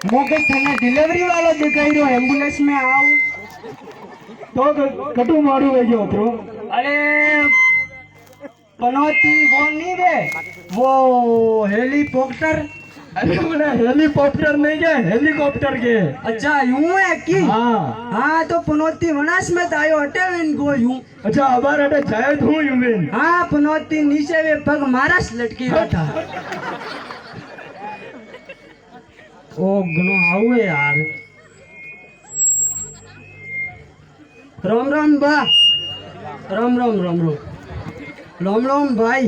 मोके थाने डिलीवरी वाला दिखाई रहो एम्बुलेंस में आओ तो कटु मारू है जो ब्रो। अरे पनौती वो नहीं रे वो हेलीकॉप्टर अरे मैंने हेलीकॉप्टर नहीं के हेलीकॉप्टर के। अच्छा यूं है कि हाँ हाँ तो पनौती वनास में आयो हटे विन गो यूं अच्छा अबार अटे जाए तू यूं हाँ पनौती नीचे वे पग मारस लटकी बैठा ओ गनो आवे यार राम राम बा राम राम राम राम राम राम भाई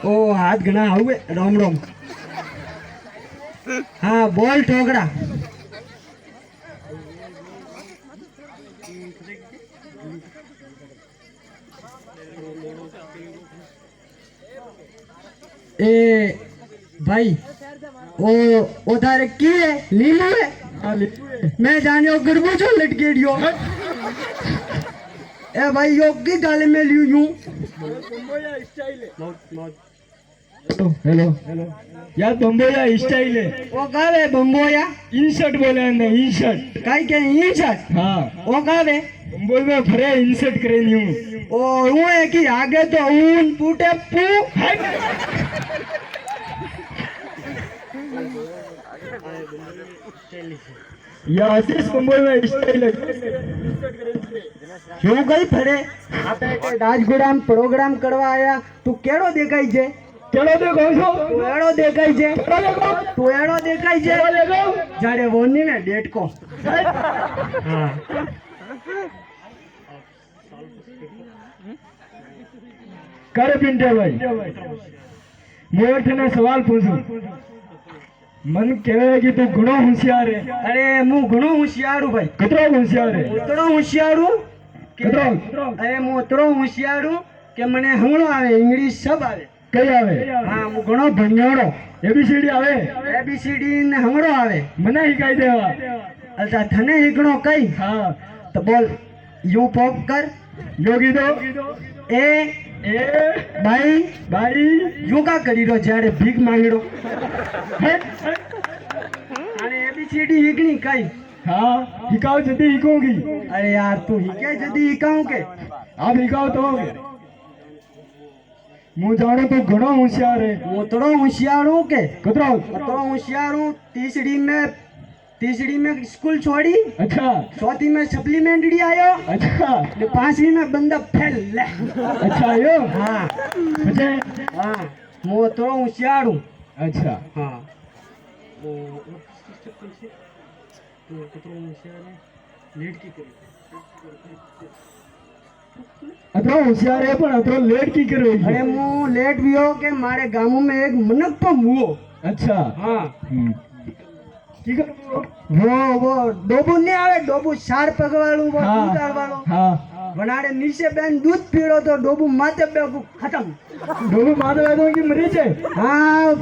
ओ हाथ घना आवे राम राम हाँ बोल ठोकड़ा ए भाई ओ तारे की है लीलू है मैं जानियो गरबूजो लटकेड़ियो ए भाई यो की गाले में लियो यूं हेलो हेलो यार बम्बोया स्टाइल है ओ गावे बम्बोया इंसर्ट बोले ना इंसर्ट काई के इंसर्ट हाँ ओ गावे बम्बोई में फरे इंसर्ट करे न्यू ओ हूं है कि आगे तो ऊन पूटे पू या आशीष बम्बोई में स्टाइल है क्यों गई फरे आपे राजगुड़ा में प्रोग्राम करवा आया तू केड़ो देखाई जे चलो देखो છો तू एड़ो देखाई जे चलो देखो तू एड़ो देखाई जे चलो देखो जाड़े वोनी ने डेट को हाँ कर पिंटे भाई मैं तेने सवाल पूछूं मन कहे कि तू घणो होशियार है अरे मु घणो होशियार हूं भाई कितरो होशियार है उतरो होशियार हूं कितरो अरे मु उतरो होशियार हूं के मने हंगणो आवे इंग्लिश सब आवे कई आवे हाँ मु घणो भणियोड़ो एबीसीडी आवे एबीसीडी ने हंगणो आवे मने हिकाई देवा अच्छा थने हिकणो कई हाँ तो बोल यू पॉप कर योगी दो ए ए भाई भाई यू का करी रो जाड़े भीख मांगड़ो है अरे एबीसीडी हिकणी कई हाँ हिकाओ जल्दी हिकोगी अरे यार तू हिके जदी हिकाऊं के आप हिकाओ तो मु जानो तू घणो होशियार है वो तोड़ो होशियार हूं के कितरो तो होशियार हूं तीसरी में स्कूल छोड़ी अच्छा चौथी में सप्लीमेंट्री आयो अच्छा ने पांचवी में बंदा फेल ले अच्छा यो हाँ मुझे हाँ वो तो होशियार हूँ अच्छा हाँ अतरो होशियार है पर अतरो लेट की कर रही अरे है मु लेट भी हो के मारे गांव में एक मनक पर मुओ अच्छा हाँ की कर वो डोबू नहीं आवे डोबू चार पग वालू वो हाँ दूध वालो हाँ बनाड़े नीचे बेन दूध पीड़ो तो डोबू माथे पे खत्म डोबू माधव है तो की मरी है हाँ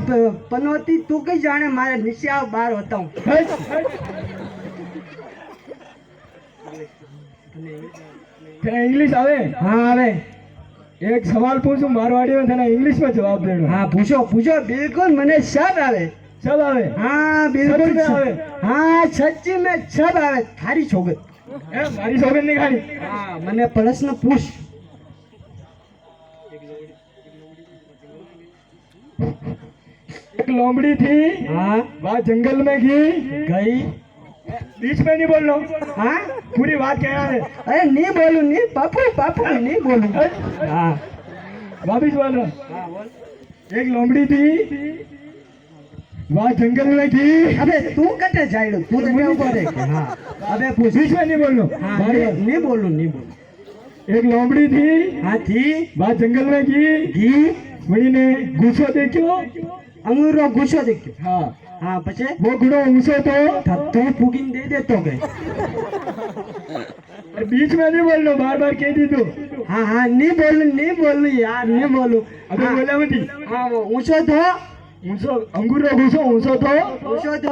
पनौती तू कहीं जाने मारे नीचे आओ बाहर होता हूँ तेरा इंग्लिश आवे हाँ आवे एक सवाल पूछूं मारवाड़ी में तेरा इंग्लिश में जवाब देना हाँ पूछो पूछो बिल्कुल मने सब आवे सब आवे हाँ बिल्कुल सच में आवे हाँ सच्ची में सब आवे थारी छोगत ए मारी सोगन नहीं खानी हाँ मने प्रश्न पूछ एक लोमड़ी थी हाँ वह जंगल में गई गई बीच में नहीं बोलना हाँ पूरी बात क्या है अरे नहीं बोलू नहीं पापू पापू नहीं बोलू हाँ वापिस बोल रहा हाँ बोल एक लोमड़ी थी वह जंगल में गई अबे तू कटे जाइडो तू तो क्या ऊपर है हाँ अबे पूछ बीच में नहीं बोलना हाँ नहीं बोलू नहीं बोलू एक लोमड़ी थी हाँ थी वह जंगल में गई घी वही ने गुस्सो देखो अंगूर रो गुस्सो देखो हाँ हाँ पछे वो गुड़ो ऊंसो तो तू फूकिन दे दे तो गए बीच में नहीं बोलना बार बार कह दी तू हाँ हाँ नहीं बोलू यार नहीं बोलू अबे हाँ, बोला मत हाँ वो ऊंचो तो ऊंसो अंगूर रो गुस्सो ऊंसो तो ऊंचो तो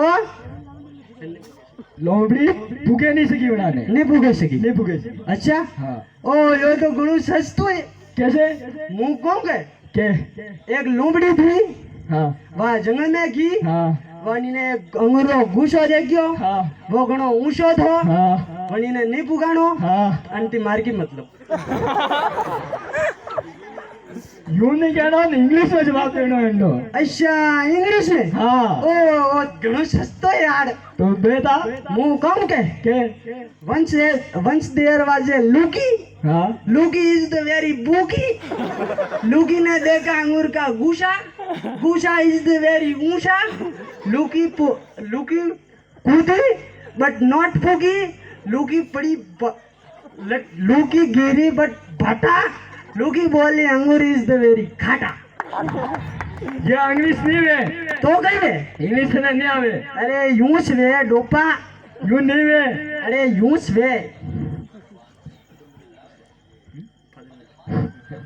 लोमड़ी फूके नहीं सकी बनाने नहीं फूके सकी नहीं फूके सकी अच्छा हाँ ओ यो तो गुरु सस्तो है कैसे मुंह कौन के के एक लूमड़ी थी हाँ वह जंगल में की हाँ વણીને અંગૂરો ગુસ્સો દેખ્યો हाँ वो ઘણો ઊંચો થો हाँ વણીને ની પુગાણો हाँ અને તી માર્ગી मतलब यूं नहीं कहना इंग्लिश में जवाब देना है अच्छा इंग्लिश में हाँ ओ ઘણો સસ્તો यार तो बेटा હું કહું કે के once there was a Luki हाँ Luki is the very booky Luki ने देखा अंगूर का गुशा गुशा is the very ऊंचा Luki कूदी but not फूकी Luki पड़ी Luki गिरी but भटा Luki बोली अंगूर is the very खाटा ये इंग्लिश नहीं वे तो कही वे इंग्लिश में नहीं आवे अरे यूं वे डोपा यूं नहीं वे अरे यूं वे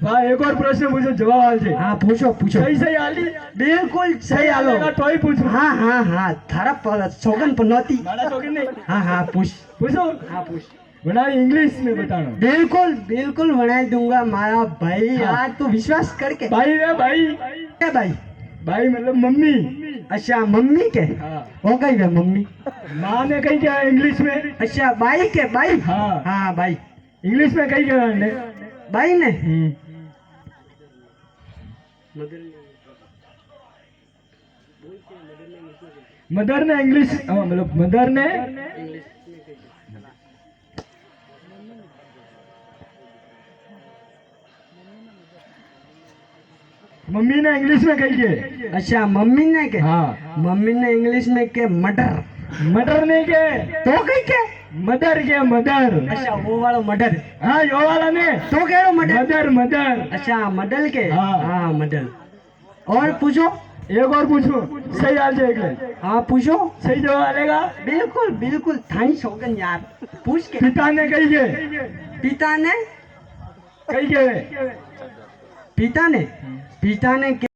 भाई एक और प्रश्न पूछो जवाब आल जे हाँ पूछो पूछो सही सही आली बिल्कुल सही आलो तो ही पूछो हाँ हाँ हाँ थारा सौगन पनौती मारा तो नहीं हाँ हाँ पूछ पूछो हाँ पूछ बना इंग्लिश में बताना बिल्कुल बिल्कुल बनाई दूंगा मारा भाई हाँ। यार तू विश्वास करके भाई वे भाई क्या भाई भाई मतलब मम्मी अच्छा मम्मी के हाँ वो कही है मम्मी माँ ने कही क्या इंग्लिश में अच्छा भाई के भाई हाँ हाँ भाई इंग्लिश में कही क्या ने भाई ने मदर ने इंग्लिश मतलब मदर ने मम्मी ने इंग्लिश में कही के अच्छा मम्मी ने के हाँ मम्मी ने इंग्लिश में के मटर मदर ने के तो कही के मदर के मदर अच्छा वो वाला मटर हाँ यो वाला ने तो कह मटर मदर मदर अच्छा मडल के हाँ। हाँ मडल और पूछो एक और पूछो सही आ जाएगा हाँ पूछो सही जवाब आएगा बिल्कुल बिल्कुल थाई शौकन यार पूछ के पिता ने कही के पिता ने कही के पिता ने